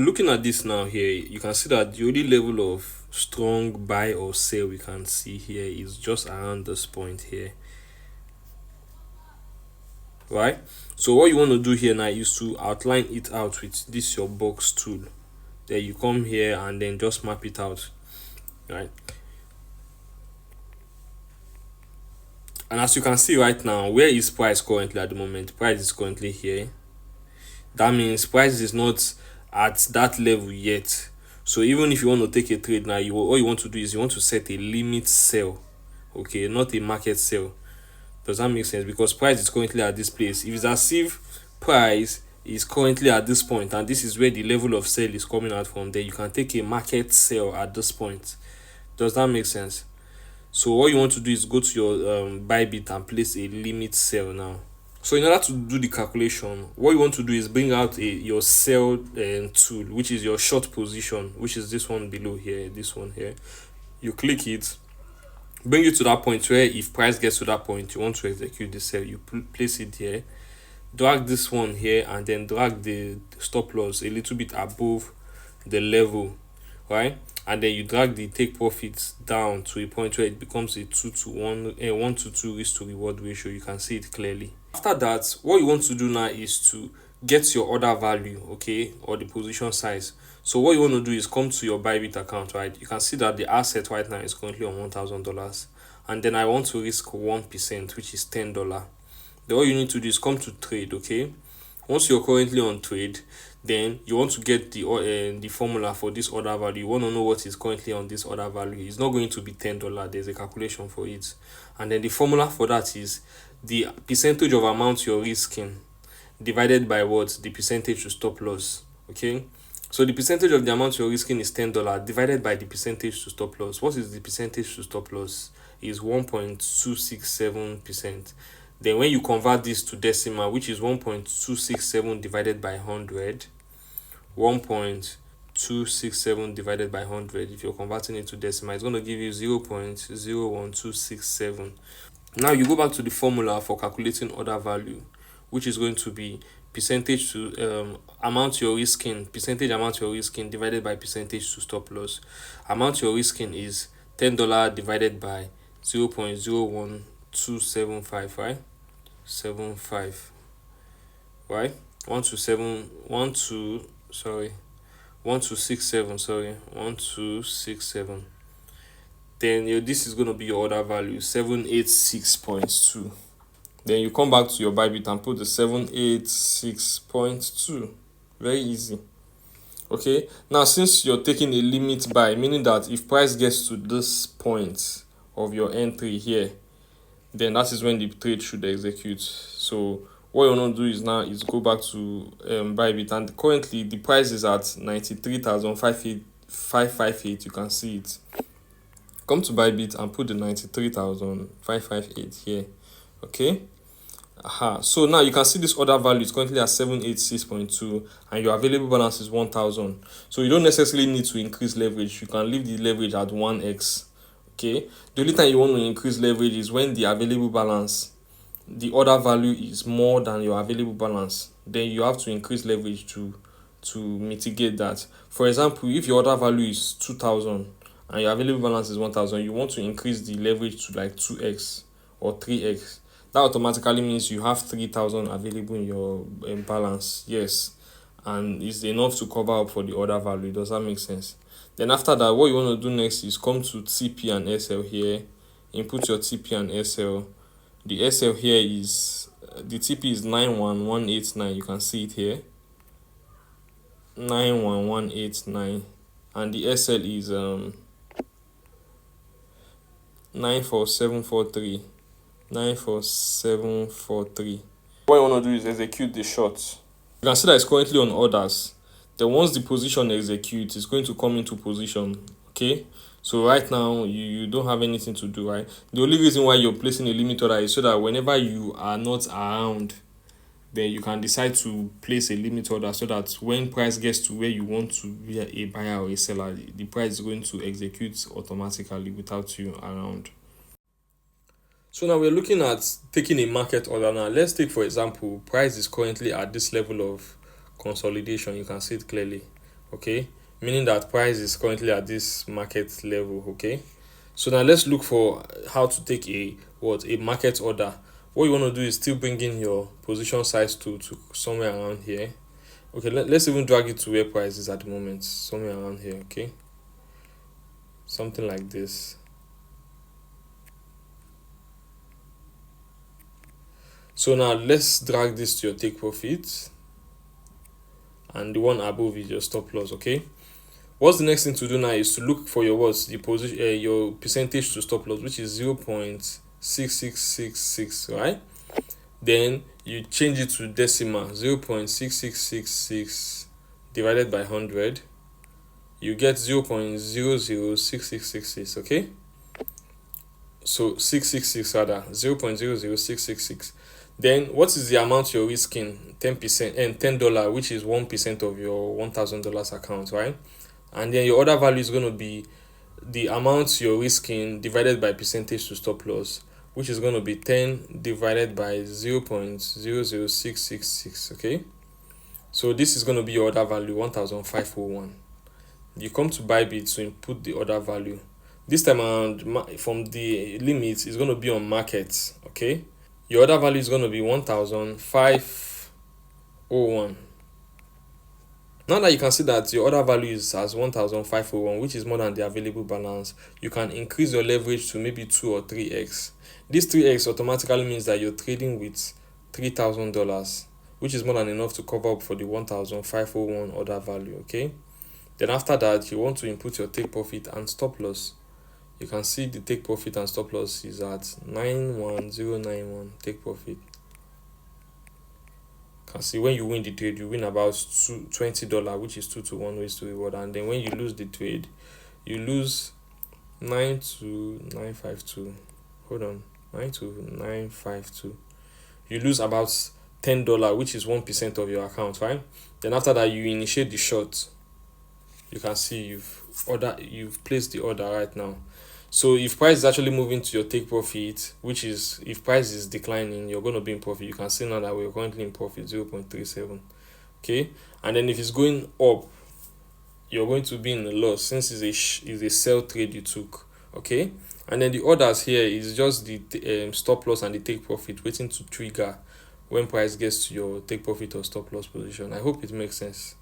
Looking at this now here, you can see that the only level of strong buy or sell we can see here is just around this point here, right? So what you want to do here now is to outline it out with this your box tool. Then you come here and then just map it out, right? And as you can see right now, where is price currently at the moment? Price is currently here. That means price is not at that level yet. So even if you want to take a trade now, all you want to do is you want to set a limit sell, okay, not a market sell. Does that make sense? Because price is currently at this place. If it's as if price is currently at this point and this is where the level of sell is coming out from, then you can take a market sell at this point. Does that make sense? So what you want to do is go to your Bybit and place a limit sell now. So in order to do the calculation, what you want to do is bring out your sell tool, which is your short position, which is this one below here, this one here. You click it, bring you to that point where if price gets to that point, you want to execute the sell. You place it here, drag this one here, and then drag the stop loss a little bit above the level, right? And then you drag the take profits down to a point where it becomes a 2 to 1, a 1 to 2 risk to reward ratio. You can see it clearly. After that, what you want to do now is to get your order value, okay, or the position size. So what you want to do is come to your Bybit account, right? You can see that the asset right now is currently on $1,000, and then I want to risk 1%, which is $10. Then all you need to do is come to trade, okay? Once you're currently on trade, then you want to get the formula for this order value. You want to know what is currently on this order value. It's not going to be $10. There's a calculation for it, and then the formula for that is the percentage of amount you're risking divided by what? The percentage to stop loss. Okay, so the percentage of the amount you're risking is $10 divided by the percentage to stop loss. What is the percentage to stop loss? Is 1.267%. Then when you convert this to decimal, which is 1.267 divided by 100, 1.267 divided by 100, if you're converting it to decimal, it's going to give you 0.01267. Now you go back to the formula for calculating order value, which is going to be percentage to amount you're risking, percentage amount you're risking divided by percentage to stop loss. Amount you're risking is $10 divided by 0.01275, right? 75, right? 1267, then this is going to be your order value, 786.2. Then you come back to your Bybit and put the 786.2. Very easy. Okay, now since you're taking a limit buy, meaning that if price gets to this point of your entry here, then that is when the trade should execute. So what you want to do is now is go back to Bybit, and currently the price is at 93,558. You can see it. Come to Bybit and put the 93,558 here. Okay. So now you can see this order value is currently at 786.2 and your available balance is 1,000. So you don't necessarily need to increase leverage. You can leave the leverage at 1x. Okay, the only time you want to increase leverage is when the available balance, the order value is more than your available balance. Then you have to increase leverage to mitigate that. For example, if your order value is 2,000 and your available balance is 1,000, you want to increase the leverage to like 2x or 3x. That automatically means you have 3,000 available in your balance. Yes, and it's enough to cover up for the order value. Does that make sense? Then after that, what you want to do next is come to TP and SL here, input your TP and SL. The SL here is, the TP is 91189, you can see it here, 91189, and the SL is 94743. What you want to do is execute the short. You can see that it's currently on orders. Then once the position executes, it's going to come into position. Okay, so right now you don't have anything to do, right? The only reason why you're placing a limit order is so that whenever you are not around, then you can decide to place a limit order so that when price gets to where you want to be a buyer or a seller, the price is going to execute automatically without you around. So now we're looking at taking a market order. Now let's take, for example, price is currently at this level of consolidation. You can see it clearly, okay, meaning that price is currently at this market level. Okay, so now let's look for how to take a market order. What you want to do is still bring in your position size to somewhere around here. Okay, let's even drag it to where price is at the moment, somewhere around here. Okay, something like this. So now let's drag this to your take profit, and the one above is your stop loss. Okay, what's the next thing to do now is to look for your what's the position, your percentage to stop loss, which is 0.6666, right? Then you change it to decimal, 0.6666 divided by 100, you get 0.006666. Okay, so 666 rather, 0.00666. Then what is the amount you're risking? 10%, and $10, which is 1% of your $1,000 account, right? And then your order value is going to be the amount you're risking divided by percentage to stop loss, which is going to be 10 divided by 0.00666. Okay, so this is going to be your order value, 1,501. You come to Bybit to input the order value. This time around, from the limit, is going to be on market. Okay, your order value is going to be 1,501. Now that you can see that your order value is as 1,501, which is more than the available balance, you can increase your leverage to maybe 2 or 3x. This 3x automatically means that you're trading with $3,000, which is more than enough to cover up for the 1,501 order value. Okay, then after that, you want to input your take profit and stop loss. You can see the take profit and stop loss is at 91091 take profit. Can see when you win the trade, you win about $20, which is 2 to 1 ways to reward, and then when you lose the trade, you lose 92952. Hold on, 92952. You lose about $10, which is 1% of your account, right? Then after that, you initiate the short. You can see you've placed the order right now. So if price is actually moving to your take profit, which is if price is declining, you're going to be in profit. You can see now that we're currently in profit, 0.37. Okay, and then if it's going up, you're going to be in a loss since it's a sell trade you took. Okay, and then the orders here is just the stop loss and the take profit waiting to trigger when price gets to your take profit or stop loss position. I hope it makes sense.